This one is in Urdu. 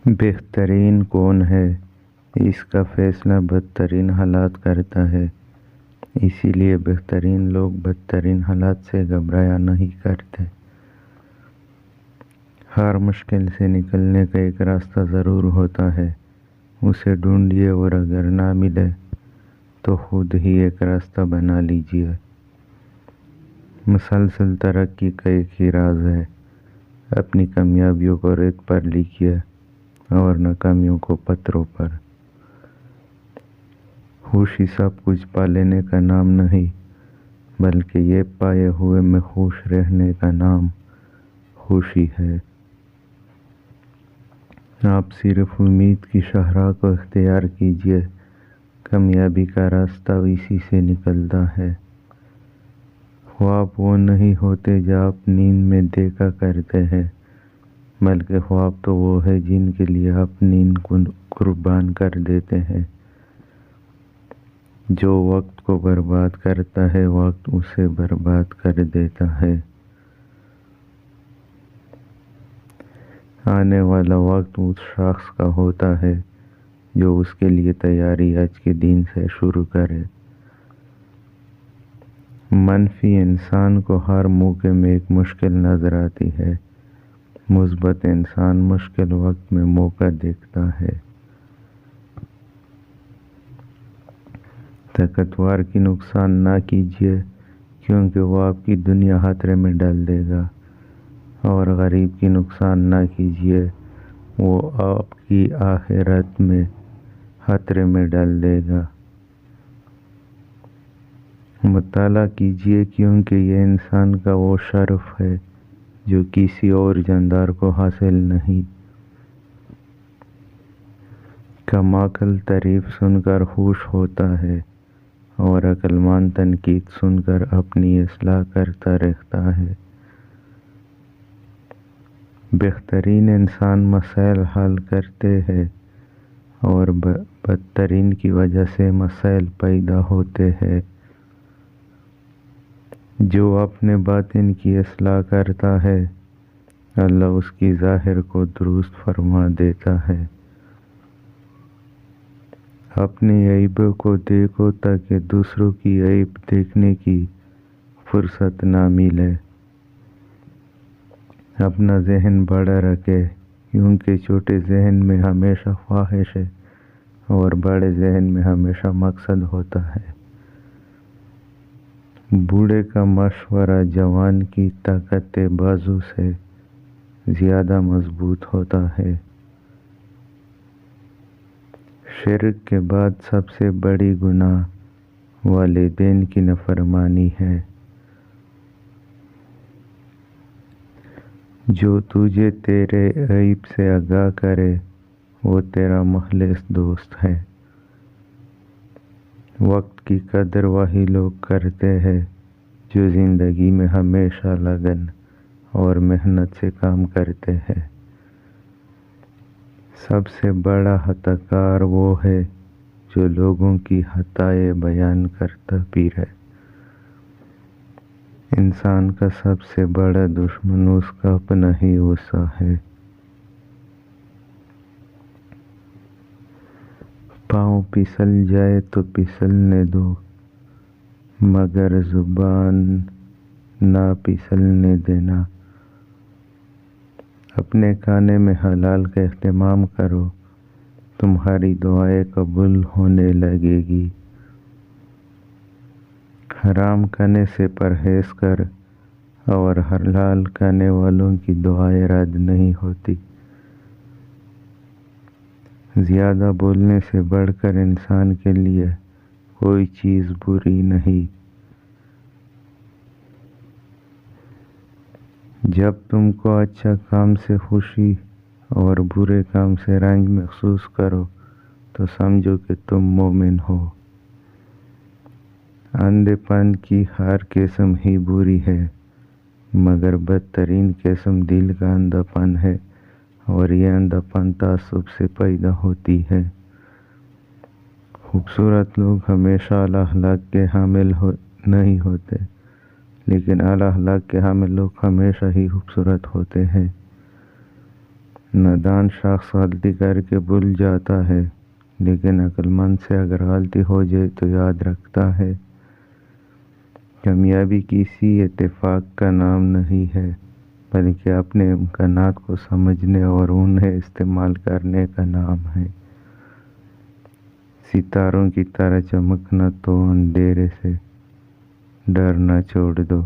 بہترین کون ہے؟ اس کا فیصلہ بدترین حالات کرتا ہے۔ اسی لیے بہترین لوگ بدترین حالات سے گھبرایا نہیں کرتے۔ ہر مشکل سے نکلنے کا ایک راستہ ضرور ہوتا ہے، اسے ڈھونڈیے اور اگر نہ ملے تو خود ہی ایک راستہ بنا لیجیے۔ مسلسل ترقی کا ایک ہی راز ہے، اپنی کامیابیوں کو ریت پر لکھیے اور ناکامیوں کو پتھروں پر۔ خوشی سب کچھ پا لینے کا نام نہیں، بلکہ یہ پائے ہوئے میں خوش رہنے کا نام خوشی ہے۔ آپ صرف امید کی شاہراہ کو اختیار کیجیے، کامیابی کا راستہ اسی سے نکلتا ہے۔ خواب وہ نہیں ہوتے جو آپ نیند میں دیکھا کرتے ہیں، بلکہ خواب تو وہ ہے جن کے لیے آپ نیند کو قربان کر دیتے ہیں۔ جو وقت کو برباد کرتا ہے، وقت اسے برباد کر دیتا ہے۔ آنے والا وقت اس شخص کا ہوتا ہے جو اس کے لیے تیاری آج کے دن سے شروع کرے۔ منفی انسان کو ہر موقع میں ایک مشکل نظر آتی ہے، مثبت انسان مشکل وقت میں موقع دیکھتا ہے۔ طاقتور کی نقصان نہ کیجیے، کیونکہ وہ آپ کی دنیا خطرے میں ڈال دے گا، اور غریب کی نقصان نہ کیجیے، وہ آپ کی آخرت میں خطرے میں ڈال دے گا۔ مطالعہ کیجیے، کیونکہ یہ انسان کا وہ شرف ہے جو کسی اور جاندار کو حاصل نہیں۔ کم عقل تعریف سن کر خوش ہوتا ہے، اور عقل مند تنقید سن کر اپنی اصلاح کرتا رہتا ہے۔ بہترین انسان مسائل حل کرتے ہیں، اور بدترین کی وجہ سے مسائل پیدا ہوتے ہیں۔ جو اپنے باطن کی اصلاح کرتا ہے، اللہ اس کی ظاہر کو درست فرما دیتا ہے۔ اپنے عیبوں کو دیکھو تاکہ دوسروں کی عیب دیکھنے کی فرصت نہ ملے۔ اپنا ذہن بڑا رکھے، کیونکہ چھوٹے ذہن میں ہمیشہ خواہش ہے، اور بڑے ذہن میں ہمیشہ مقصد ہوتا ہے۔ بوڑھے کا مشورہ جوان کی طاقت بازو سے زیادہ مضبوط ہوتا ہے۔ شرک کے بعد سب سے بڑی گناہ والدین کی نافرمانی ہے۔ جو تجھے تیرے عیب سے آگاہ کرے، وہ تیرا مخلص دوست ہے۔ وقت کی قدر وہی لوگ کرتے ہیں جو زندگی میں ہمیشہ لگن اور محنت سے کام کرتے ہیں۔ سب سے بڑا خطا کار وہ ہے جو لوگوں کی خطائیں بیان کرتا پھرے۔ انسان کا سب سے بڑا دشمن اس کا اپنا ہی غصہ ہے۔ پاؤں پھسل جائے تو پھسلنے دو، مگر زبان نہ پھسلنے دینا۔ اپنے کھانے میں حلال کا اہتمام کرو، تمہاری دعائیں قبول ہونے لگے گی۔ حرام کھانے سے پرہیز کر، اور حلال کھانے والوں کی دعائیں رد نہیں ہوتی۔ زیادہ بولنے سے بڑھ کر انسان کے لیے کوئی چیز بری نہیں۔ جب تم کو اچھا کام سے خوشی اور برے کام سے رنج محسوس کرو تو سمجھو کہ تم مومن ہو۔ اندھے پن کی ہر قسم ہی بری ہے، مگر بدترین قسم دل کا اندھا پن ہے، اور یہ اندھا پن تعصب سے پیدا ہوتی ہے۔ خوبصورت لوگ ہمیشہ اعلیٰ اخلاق کے حامل نہیں ہوتے، لیکن اعلیٰ اخلاق کے حامل لوگ ہمیشہ ہی خوبصورت ہوتے ہیں۔ نادان شخص غلطی کر کے بھول جاتا ہے، لیکن عقل مند سے اگر غلطی ہو جائے تو یاد رکھتا ہے۔ کامیابی کسی اتفاق کا نام نہیں ہے، بلکہ اپنے امکانات کو سمجھنے اور انہیں استعمال کرنے کا نام ہے۔ ستاروں کی طرح چمکنا تو اندھیرے سے ڈرنا چھوڑ دو۔